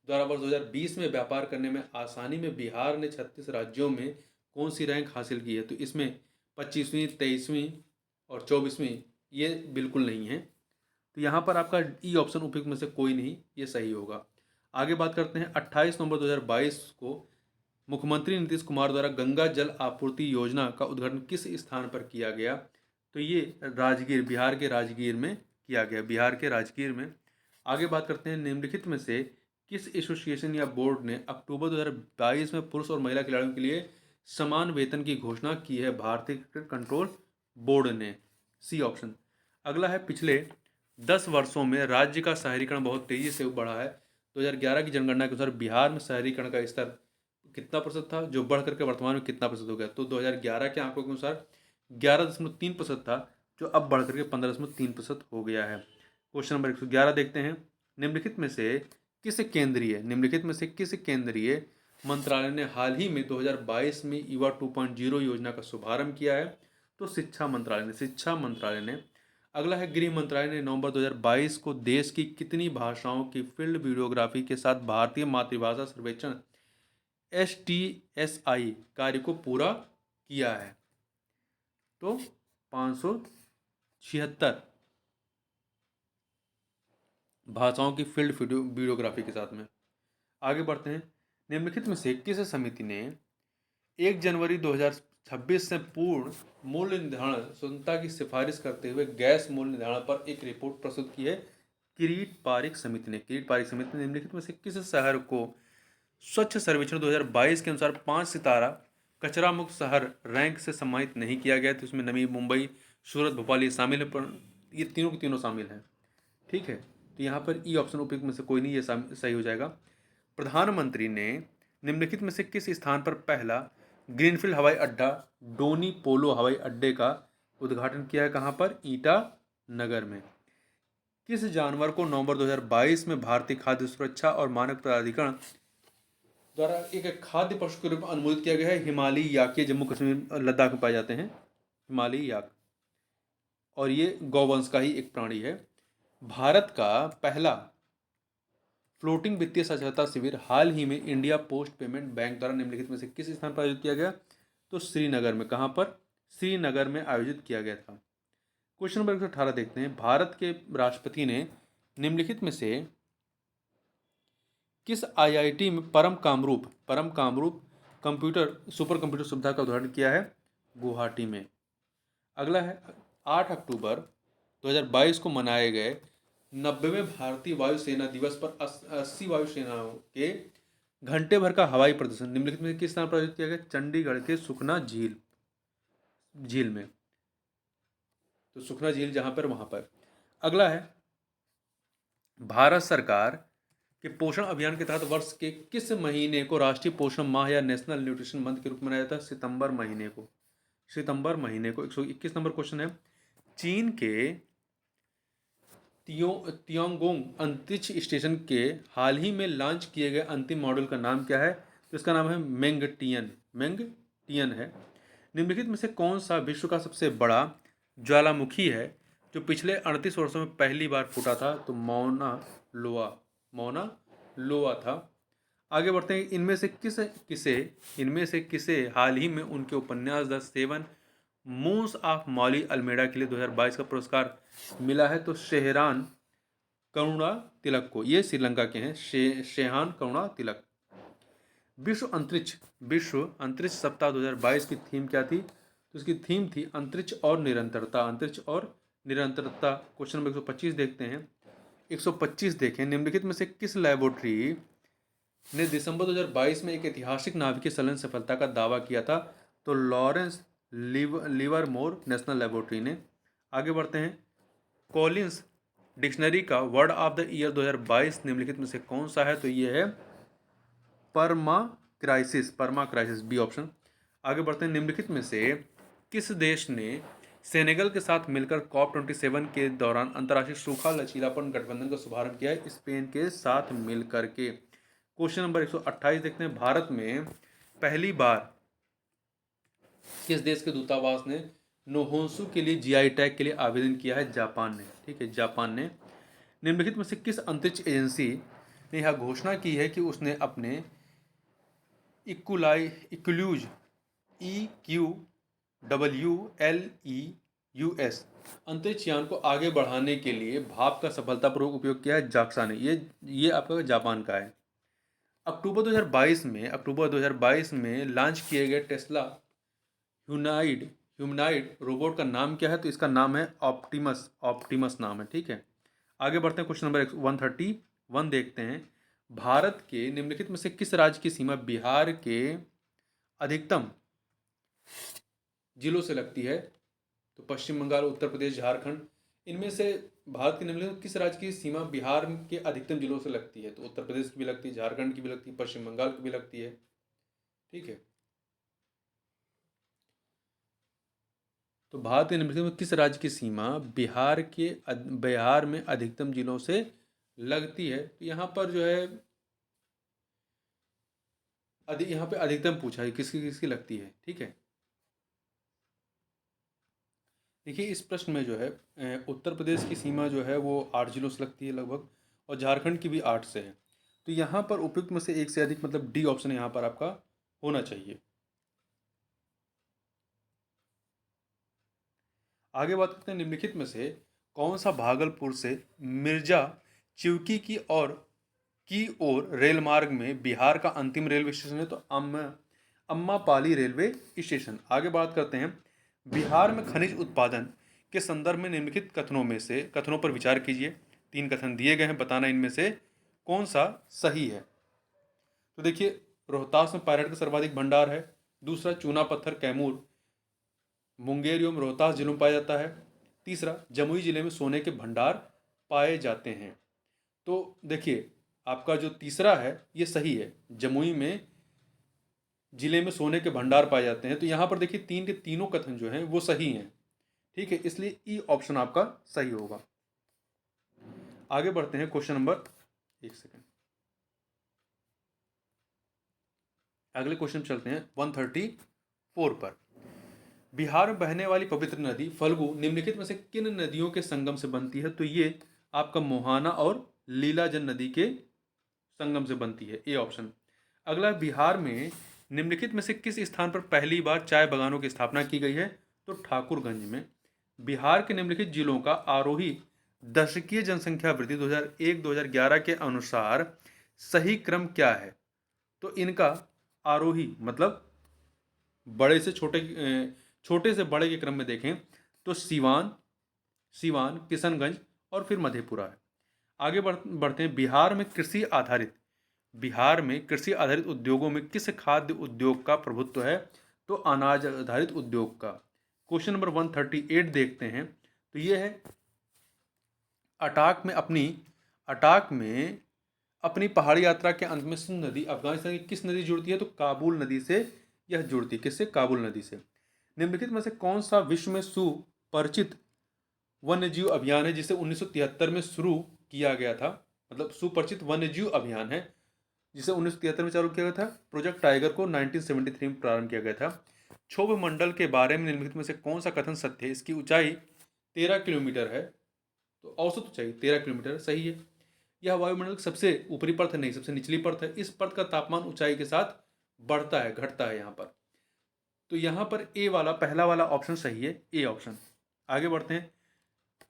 द्वारा वर्ष 2020 में व्यापार करने में आसानी में बिहार ने 36 राज्यों में कौन सी रैंक हासिल की है? तो इसमें 25वीं, 23वीं और 24वीं ये बिल्कुल नहीं है। तो यहाँ पर आपका ई ऑप्शन उपयुक्त में से कोई नहीं, ये सही होगा। आगे बात करते हैं, 28 नवंबर 2022 को मुख्यमंत्री नीतीश कुमार द्वारा गंगा जल आपूर्ति योजना का उद्घाटन किस स्थान पर किया गया? तो ये राजगीर, बिहार के राजगीर में किया गया, बिहार के राजगीर में। आगे बात करते हैं, निम्नलिखित में से किस एसोसिएशन या बोर्ड ने अक्टूबर 2022 में पुरुष और महिला खिलाड़ियों के लिए समान वेतन की घोषणा की है? भारतीय क्रिकेट कंट्रोल बोर्ड ने। C option. अगला है, पिछले 10 वर्षों में राज्य का शहरीकरण बहुत तेजी से बढ़ा है। 2011 की जनगणना के अनुसार बिहार में शहरीकरण का स्तर कितना प्रतिशत था, जो बढ़ करके वर्तमान में कितना प्रतिशत हो गया? तो 2011 के आंकड़ों के अनुसार 11.3% था, जो अब बढ़ करके 15.3% हो गया है। क्वेश्चन नंबर 111 देखते हैं। निम्नलिखित में से किस केंद्रीय मंत्रालय ने हाल ही में 2022 में युवा 2.0 योजना का शुभारंभ किया है? तो शिक्षा मंत्रालय ने। अगला है, गृह मंत्रालय ने नवंबर 2022 को देश की कितनी भाषाओं की फील्ड वीडियोग्राफी के साथ भारतीय मातृभाषा सर्वेक्षण STSI कार्य को पूरा किया है? तो 576 भाषाओं की फील्ड वीडियोग्राफी के साथ में। आगे बढ़ते हैं, निम्नलिखित में से किस समिति ने 1 जनवरी 2026 से पूर्ण मूल्य निर्धारण स्वतंत्रता की सिफारिश करते हुए गैस मूल्य निर्धारण पर एक रिपोर्ट प्रस्तुत की है? किरीट पारिक समिति ने। निम्नलिखित में से किस शहर को स्वच्छ सर्वेक्षण 2022 के अनुसार 5 सितारा कचरा मुक्त शहर रैंक से सम्मानित नहीं किया गया? तो इसमें नवी मुंबई, सूरत, भोपाल ये शामिल है, पर ये तीनों के तीनों शामिल हैं। ठीक है, तो यहाँ पर ई ऑप्शन उपयुक्त में से कोई नहीं, ये सही हो जाएगा। प्रधानमंत्री ने निम्नलिखित में से किस स्थान पर पहला ग्रीनफील्ड हवाई अड्डा डोनी पोलो हवाई अड्डे का उद्घाटन किया है? कहाँ पर? ईटानगर में। किस जानवर को नवंबर 2022 में भारतीय खाद्य सुरक्षा और मानक प्राधिकरण द्वारा एक खाद्य पशु के रूप में अनुमोदित किया गया है? हिमालयी याक, ये जम्मू कश्मीर लद्दाख में पाए जाते हैं, हिमालयी याक, और ये गौवंश का ही एक प्राणी है। भारत का पहला फ्लोटिंग वित्तीय साक्षरता शिविर हाल ही में इंडिया पोस्ट पेमेंट बैंक द्वारा निम्नलिखित में से किस स्थान पर आयोजित किया गया? तो श्रीनगर में। कहाँ पर? श्रीनगर में आयोजित किया गया था। क्वेश्चन नंबर 118 देखते हैं। भारत के राष्ट्रपति ने निम्नलिखित में से किस आईआईटी में परम कामरूप सुपर कंप्यूटर सुविधा का उद्घाटन किया है? गुवाहाटी में। अगला है 8 अक्टूबर 2022 को मनाए गए 90वें भारतीय वायुसेना दिवस पर 80 वायुसेनाओं के घंटे भर का हवाई प्रदर्शन निम्नलिखित में किस स्थान पर आयोजित किया गया? चंडीगढ़ के सुखना झील में। तो सुखना झील जहां पर, वहां पर। अगला है भारत सरकार के पोषण अभियान के तहत वर्ष के किस महीने को राष्ट्रीय पोषण माह या नेशनल न्यूट्रिशन मंथ के रूप में मनाया जाता है? सितंबर महीने को। 121 नंबर क्वेश्चन है। चीन के तियांगोंग अंतरिक्ष स्टेशन के हाल ही में लॉन्च किए गए अंतिम मॉड्यूल का नाम क्या है? तो इसका नाम है मेंगटियन है। निम्नलिखित में से कौन सा विश्व का सबसे बड़ा ज्वालामुखी है जो पिछले 38 वर्षों में पहली बार फूटा था? तो मौना लोआ था। आगे बढ़ते हैं। इनमें से किसे हाल ही में उनके उपन्यास the 7 moons of Maali Almeida के लिए 2022 का पुरस्कार मिला है? तो शेहान करुणा तिलक को। ये श्रीलंका के हैं, शेहान करुणा तिलक। विश्व अंतरिक्ष सप्ताह 2022 की थीम क्या थी? तो इसकी थीम थी अंतरिक्ष और निरंतरता। क्वेश्चन नंबर 125 देखते हैं। 125 देखें। निम्नलिखित में से किस लैबोरेटरी ने दिसंबर 2022 में एक ऐतिहासिक नाभिकीय संलयन सफलता का दावा किया था? तो लॉरेंस लिवरमोर नेशनल लेबोरेटरी ने। आगे बढ़ते हैं। कॉलिंस डिक्शनरी का वर्ड ऑफ द ईयर 2022 निम्नलिखित में से कौन सा है? तो ये है परमा क्राइसिस, बी ऑप्शन। आगे बढ़ते हैं। निम्नलिखित में से किस देश ने सेनेगल के साथ मिलकर COP27 के दौरान अंतर्राष्ट्रीय सूखा लचीलापन गठबंधन का शुभारंभ किया है? स्पेन के साथ मिलकर के। क्वेश्चन नंबर 128 देखते हैं। भारत में पहली बार किस देश के दूतावास ने नोहोंसू के लिए जीआई टैग के लिए आवेदन किया है? जापान ने। ठीक है, जापान ने। निम्नलिखित में से किस अंतरिक्ष एजेंसी ने यह घोषणा की है कि उसने अपने इक्वल्यूज EQWLEUS अंतरिक्ष यान को आगे बढ़ाने के लिए भाप का सफलतापूर्वक उपयोग किया है? जाक्सा ने। ये आपका जापान का है। अक्टूबर 2022 में लॉन्च किए गए टेस्ला ह्यूमनाइड रोबोट का नाम क्या है? तो इसका नाम है ऑप्टिमस नाम है। ठीक है, आगे बढ़ते हैं। क्वेश्चन नंबर 131 देखते हैं। भारत के निम्नलिखित में से किस राज्य की सीमा बिहार के अधिकतम जिलों से लगती है? तो पश्चिम बंगाल, उत्तर प्रदेश, झारखंड। इनमें से भारत के निम्नलिखित किस राज्य की सीमा बिहार के अधिकतम जिलों से लगती है? तो उत्तर प्रदेश की भी लगती है, झारखंड की भी लगती है, पश्चिम बंगाल की भी लगती है। ठीक है, तो भारत के निम्नलिखित में किस राज्य की सीमा बिहार में अधिकतम जिलों से लगती है? तो यहाँ पर जो है यहाँ पे अधिकतम पूछा है, किसकी किसकी लगती है। ठीक है, देखिए इस प्रश्न में जो है उत्तर प्रदेश की सीमा जो है वो 8 जिलों से लगती है लगभग, और झारखंड की भी 8 से है। तो यहाँ पर उपयुक्त में से एक से अधिक, मतलब डी ऑप्शन यहाँ पर आपका होना चाहिए। आगे बात करते हैं। निम्नलिखित में से कौन सा भागलपुर से मिर्जा चिवकी की ओर रेल मार्ग में बिहार का अंतिम रेलवे स्टेशन है? तो अम्मापाली रेलवे स्टेशन। आगे बात करते हैं। बिहार में खनिज उत्पादन के संदर्भ में निम्नलिखित कथनों पर विचार कीजिए। 3 कथन दिए गए हैं, बताना इनमें से कौन सा सही है। तो देखिए, रोहतास में पायरेट का सर्वाधिक भंडार है। दूसरा, चूना पत्थर कैमूर, मुंगेर एवं रोहतास जिलों में पाया जाता है। तीसरा, जमुई जिले में सोने के भंडार पाए जाते हैं। तो देखिए, आपका जो तीसरा है ये सही है, जमुई में जिले में सोने के भंडार पाए जाते हैं। तो यहाँ पर देखिए 3 के तीनों कथन जो हैं वो सही हैं। ठीक है, इसलिए ई ऑप्शन आपका सही होगा। आगे बढ़ते हैं। क्वेश्चन नंबर, एक सेकंड, अगले क्वेश्चन चलते हैं 134 पर। बिहार में बहने वाली पवित्र नदी फल्गु निम्नलिखित में से किन नदियों के संगम से बनती है? तो ये आपका मोहाना और लीलाजन नदी के संगम से बनती है, ए ऑप्शन। अगला, बिहार में निम्नलिखित में से किस स्थान पर पहली बार चाय बागानों की स्थापना की गई है? तो ठाकुरगंज में। बिहार के निम्नलिखित जिलों का आरोही दशकीय जनसंख्या वृद्धि 2001-2011 के अनुसार सही क्रम क्या है? तो इनका आरोही मतलब बड़े से छोटे, छोटे से बड़े के क्रम में देखें तो सीवान, किशनगंज और फिर मधेपुरा है। आगे बढ़ते हैं। बिहार में कृषि आधारित उद्योगों में किस खाद्य उद्योग का प्रभुत्व है? तो अनाज आधारित उद्योग का। क्वेश्चन नंबर 138 देखते हैं। तो ये है, अटाक में अपनी पहाड़ी यात्रा के अंत में सिंधु नदी अफगानिस्तान की किस नदी जुड़ती है? तो काबुल नदी से यह जुड़ती है। किससे? काबुल नदी से। निम्नलिखित में से कौन सा विश्व में सुपरिचित वन्यजीव अभियान है जिसे 1973 में शुरू किया गया था? मतलब सुपरिचित वन्यजीव अभियान है जिसे 1973 में चालू किया गया था। प्रोजेक्ट टाइगर को 1973 में प्रारंभ किया गया था। क्षोभ मंडल के बारे में निम्नलिखित में से कौन सा कथन सत्य है? इसकी ऊंचाई 13 किलोमीटर है, तो औसत ऊंचाई 13 किलोमीटर सही है। यह वायुमंडल की सबसे ऊपरी परत नहीं, सबसे निचली परत है। इस परत का तापमान ऊंचाई के साथ बढ़ता है, घटता है यहाँ पर। तो यहाँ पर ए वाला, पहला वाला ऑप्शन सही है, ए ऑप्शन। आगे बढ़ते हैं।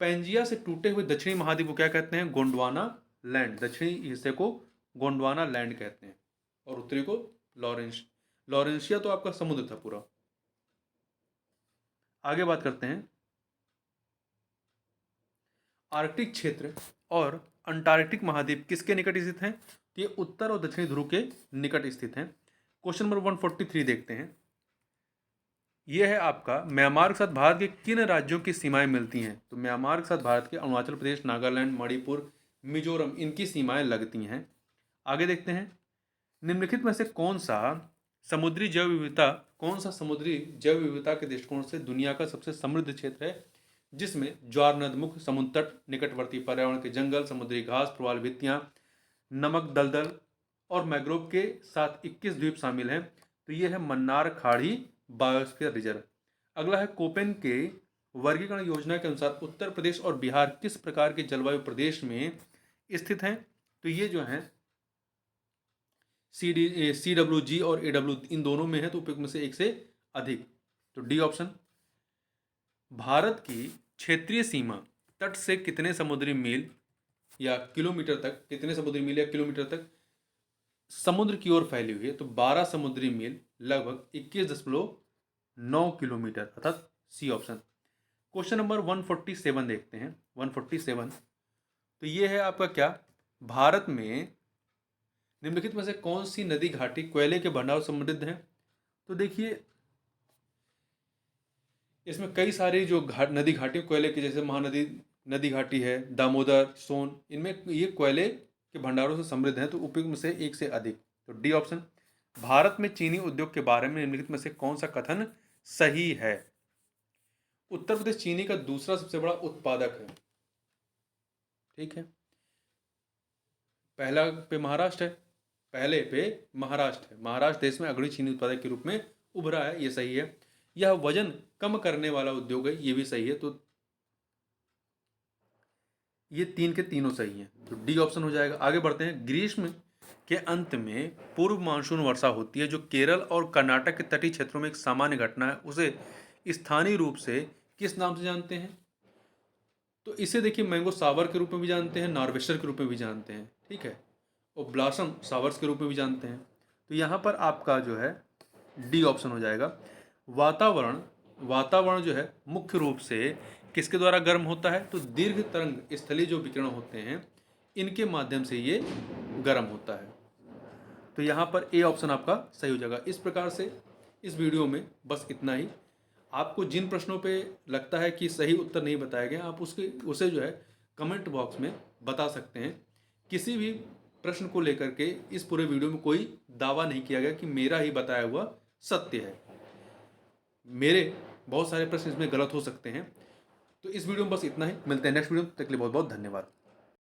पैंजिया से टूटे हुए दक्षिणी महाद्वीप को क्या कहते हैं? गोंडवाना लैंड। दक्षिणी हिस्से को गोंडवाना लैंड कहते हैं और उत्तरी को लॉरेंशिया तो आपका समुद्र था पूरा। आगे बात करते हैं। आर्कटिक क्षेत्र और अंटार्कटिक महाद्वीप किसके निकट स्थित हैं? तो ये उत्तर और दक्षिणी ध्रुव के निकट स्थित हैं। क्वेश्चन नंबर 143 देखते हैं। यह है आपका, म्यांमार के साथ भारत के किन राज्यों की सीमाएं मिलती हैं? तो म्यांमार के साथ भारत के अरुणाचल प्रदेश, नागालैंड, मणिपुर, मिजोरम, इनकी सीमाएं लगती हैं। आगे देखते हैं। निम्नलिखित में से कौन सा समुद्री जैव विविधता के दृष्टिकोण से दुनिया का सबसे समृद्ध क्षेत्र है, जिसमें ज्वार नदमुख, समुद्र तट, निकटवर्ती पर्यावरण के जंगल, समुद्री घास, प्रवाल भित्तियां, नमक दलदल और मैंग्रोव के साथ 21 द्वीप शामिल हैं। तो ये है मन्नार खाड़ी बायोस्फीयर रिजर्व। अगला है, कोपेन के वर्गीकरण योजना के अनुसार उत्तर प्रदेश और बिहार किस प्रकार के जलवायु प्रदेश में स्थित हैं? तो ये जो है CWG और AW इन दोनों में है, तो उपयुक्त में से एक से अधिक। तो डी ऑप्शन। भारत की क्षेत्रीय सीमा तट से कितने समुद्री मील या किलोमीटर तक समुद्र की ओर फैली हुई है? तो 12 समुद्री मील, लगभग 21.9 किलोमीटर, अर्थात सी ऑप्शन। क्वेश्चन नंबर 147 देखते हैं। 147, तो ये है आपका क्या, भारत में निम्नलिखित में से कौन सी नदी घाटी कोयले के भंडार समृद्ध है? तो देखिए, इसमें कई सारी जो नदी घाटी कोयले की, जैसे महानदी नदी घाटी है, दामोदर, सोन, इनमें ये कोयले के भंडारों से समृद्ध है, तो उपयुक्त में से एक से अधिक। तो डी ऑप्शन। भारत में चीनी उद्योग के बारे में निम्नलिखित में से कौन सा कथन सही है? उत्तर प्रदेश चीनी का दूसरा सबसे बड़ा उत्पादक है। ठीक है, पहला पे महाराष्ट्र है, महाराष्ट्र देश में अग्रणी चीनी उत्पादक के रूप में उभरा है, ये सही है। यह वजन कम करने वाला उद्योग है, ये भी सही है। तो ये तीन के तीनों सही हैं, तो डी ऑप्शन हो जाएगा। आगे बढ़ते हैं। ग्रीष्म के अंत में पूर्व मानसून वर्षा होती है, जो केरल और कर्नाटक के तटीय क्षेत्रों में एक सामान्य घटना है। उसे स्थानीय रूप से किस नाम से जानते हैं? तो इसे देखिए, मैंगो सावर के रूप में भी जानते हैं, नॉर्वेस्टर के रूप में भी जानते हैं, ठीक है, और ब्लॉसम सावर्स के रूप में भी जानते हैं। तो यहाँ पर आपका जो है डी ऑप्शन हो जाएगा। वातावरण जो है मुख्य रूप से किसके द्वारा गर्म होता है? तो दीर्घ तरंग स्थलीय जो विकिरण होते हैं, इनके माध्यम से ये गर्म होता है। तो यहाँ पर ए ऑप्शन आपका सही हो जाएगा। इस प्रकार से इस वीडियो में बस इतना ही। आपको जिन प्रश्नों पे लगता है कि सही उत्तर नहीं बताया गया, आप उसे जो है कमेंट बॉक्स में बता सकते हैं। किसी भी प्रश्न को लेकर के इस पूरे वीडियो में कोई दावा नहीं किया गया कि मेरा ही बताया हुआ सत्य है। मेरे बहुत सारे प्रश्न इसमें गलत हो सकते हैं। तो इस वीडियो में बस इतना ही। मिलते हैं नेक्स्ट वीडियो में, तब तक के लिए बहुत बहुत धन्यवाद।